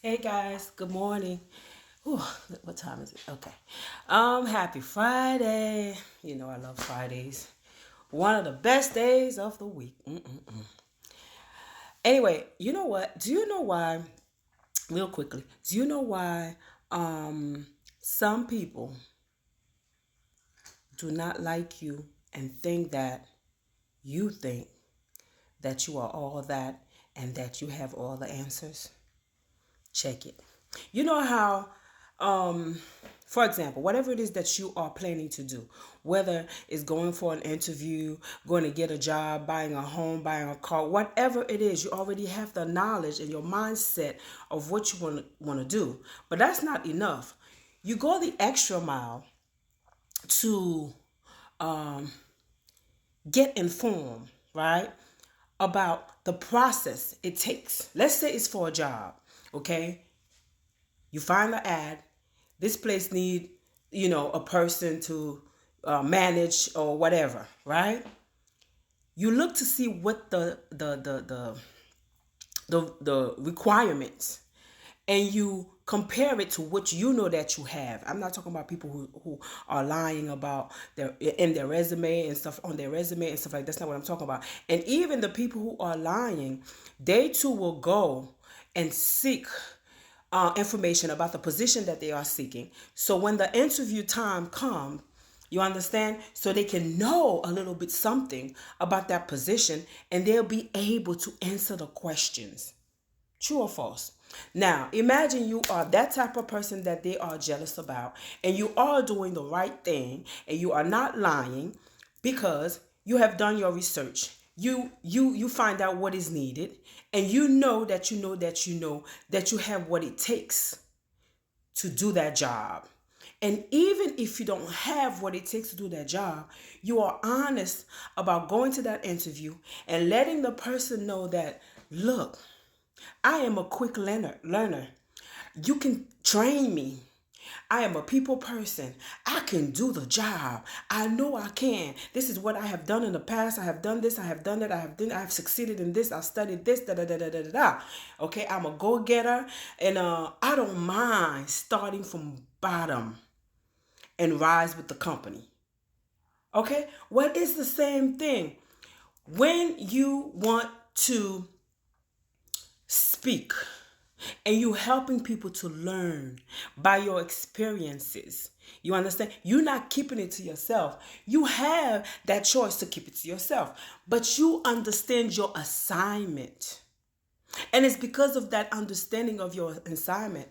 Hey guys, good morning. Whew, what time is it? Okay. Happy Friday. You know I love Fridays. One of the best days of the week. Anyway, you know what? Do you know why? Real quickly, do you know why some people do not like you and think that you are all that and that you have all the answers? Check it. You know how, um, for example, whatever it is that you are planning to do, whether it's going for an interview, going to get a job, buying a home, buying a car, whatever it is, you already have the knowledge and your mindset of what you want to do. But that's not enough. You go the extra mile to get informed, right? About the process it takes. Let's say it's for a job, okay? You find the ad. This place need, a person to manage or whatever, right? You look to see what the requirements, and you compare it to what you know that you have. I'm not talking about people who are lying about their resume and stuff on their resume and stuff like that. That's not what I'm talking about. And even the people who are lying, they too will go and seek information about the position that they are seeking. So when the interview time comes, you understand? So they can know a little bit something about that position and they'll be able to answer the questions. True or false? Now, imagine you are that type of person that they are jealous about, and you are doing the right thing, and you are not lying because you have done your research. You find out what is needed, and you know that you have what it takes to do that job. And even if you don't have what it takes to do that job, you are honest about going to that interview and letting the person know that, look, I am a quick learner. You can train me. I am a people person. I can do the job. I know I can. This is what I have done in the past. I have done this. I have done that. I have succeeded in this. I've studied this. Da da da da da da. Da. Okay, I'm a go getter, and I don't mind starting from bottom and rise with the company. Okay, well, it's the same thing when you want to speak and you helping people to learn by your experiences. You understand? You're not keeping it to yourself. You have that choice to keep it to yourself, but you understand your assignment. And it's because of that understanding of your assignment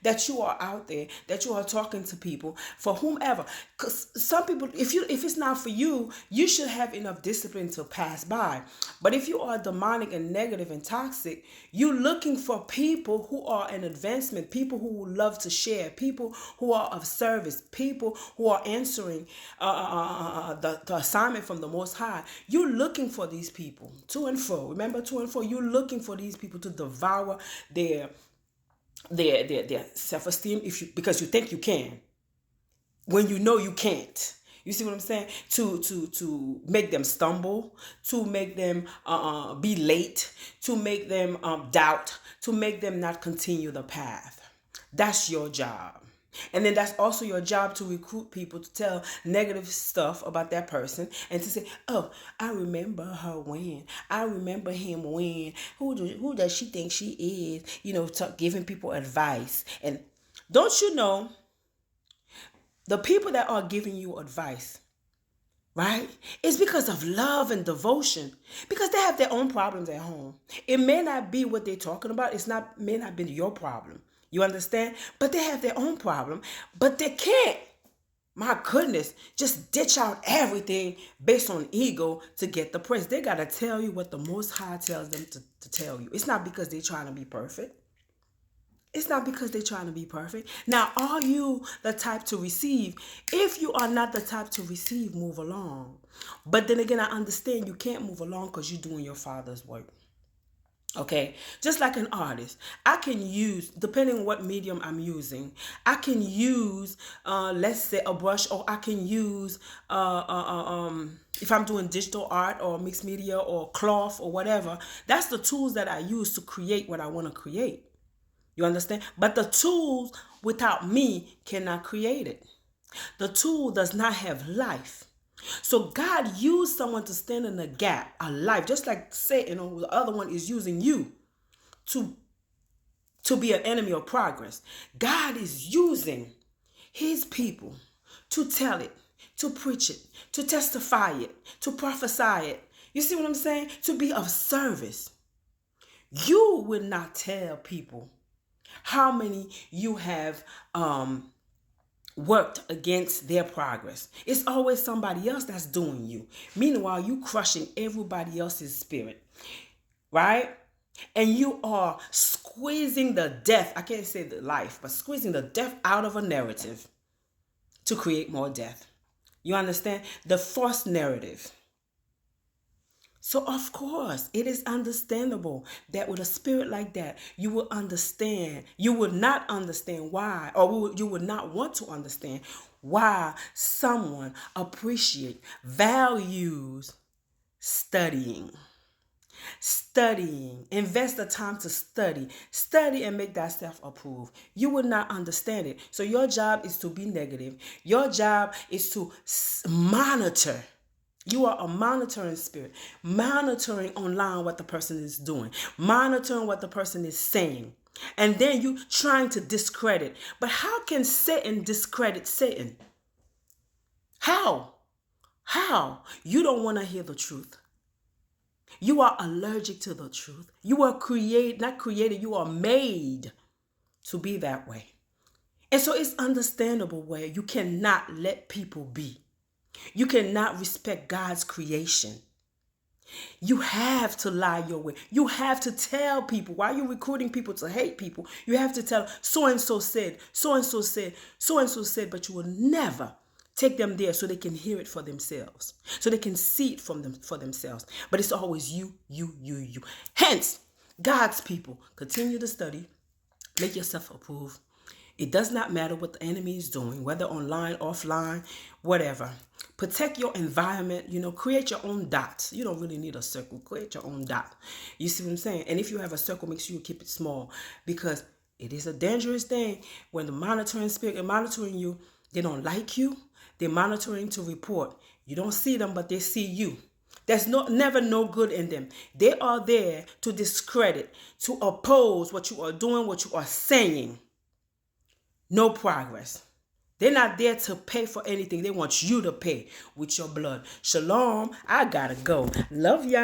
that you are out there, that you are talking to people for whomever. Because some people, if it's not for you, you should have enough discipline to pass by. But if you are demonic and negative and toxic, you're looking for people who are an advancement, people who love to share, people who are of service, people who are answering the assignment from the Most High. You're looking for these people to and fro. Remember, to and fro. You're looking for these people to devour their self-esteem because you think you can when you know you can't. You see what I'm saying? To make them stumble, to make them be late, to make them doubt, to make them not continue the path. That's your job. And then that's also your job to recruit people to tell negative stuff about that person and to say, oh, I remember her when. I remember him when. Who does she think she is? Giving people advice. And don't you know, the people that are giving you advice, right? It's because of love and devotion. Because they have their own problems at home. It may not be what they're talking about. May not be your problem. You understand? But they have their own problem. But they can't, my goodness, just ditch out everything based on ego to get the praise. They got to tell you what the Most High tells them to tell you. It's not because they're trying to be perfect. It's not because they're trying to be perfect. Now, are you the type to receive? If you are not the type to receive, move along. But then again, I understand you can't move along because you're doing your Father's work. Okay, just like an artist, I can use, depending on what medium I'm using, I can use, let's say, a brush, or I can use, if I'm doing digital art or mixed media or cloth or whatever. That's the tools that I use to create what I want to create. You understand? But the tools without me cannot create it. The tool does not have life. So God used someone to stand in the gap, a life, just like Satan or the other one is using you to be an enemy of progress. God is using his people to tell it, to preach it, to testify it, to prophesy it. You see what I'm saying? To be of service. You will not tell people how many you have worked against their progress. It's always somebody else that's doing you. Meanwhile, you crushing everybody else's spirit, right? And you are squeezing the death, I can't say the life, but squeezing the death out of a narrative to create more death. You understand? The false narrative. So of course, it is understandable that with a spirit like that, you will understand. You would not understand why, or you would not want to understand why someone appreciates, values studying. Invest the time to study and make thyself approved. You will not understand it. So your job is to be negative. Your job is to monitor. You are a monitoring spirit, monitoring online what the person is doing, monitoring what the person is saying, and then you trying to discredit. But how can Satan discredit Satan? How? You don't want to hear the truth. You are allergic to the truth. You are not created, you are made to be that way. And so it's understandable where you cannot let people be. You cannot respect God's creation. You have to lie your way. You have to tell people, while you're recruiting people to hate people, you have to tell so-and-so said, so-and-so said, so-and-so said, but you will never take them there so they can hear it for themselves, so they can see it for themselves. But it's always you. Hence, God's people, continue to study, make yourself approved. It does not matter what the enemy is doing, whether online, offline, whatever. Protect your environment, create your own dot. You don't really need a circle. Create your own dot. You see what I'm saying? And if you have a circle, make sure you keep it small, because it is a dangerous thing when the monitoring spirit is monitoring you. They don't like you. They're monitoring to report. You don't see them, but they see you. There's never no good in them. They are there to discredit, to oppose what you are doing, what you are saying. No progress. They're not there to pay for anything. They want you to pay with your blood. Shalom. I gotta go. Love ya.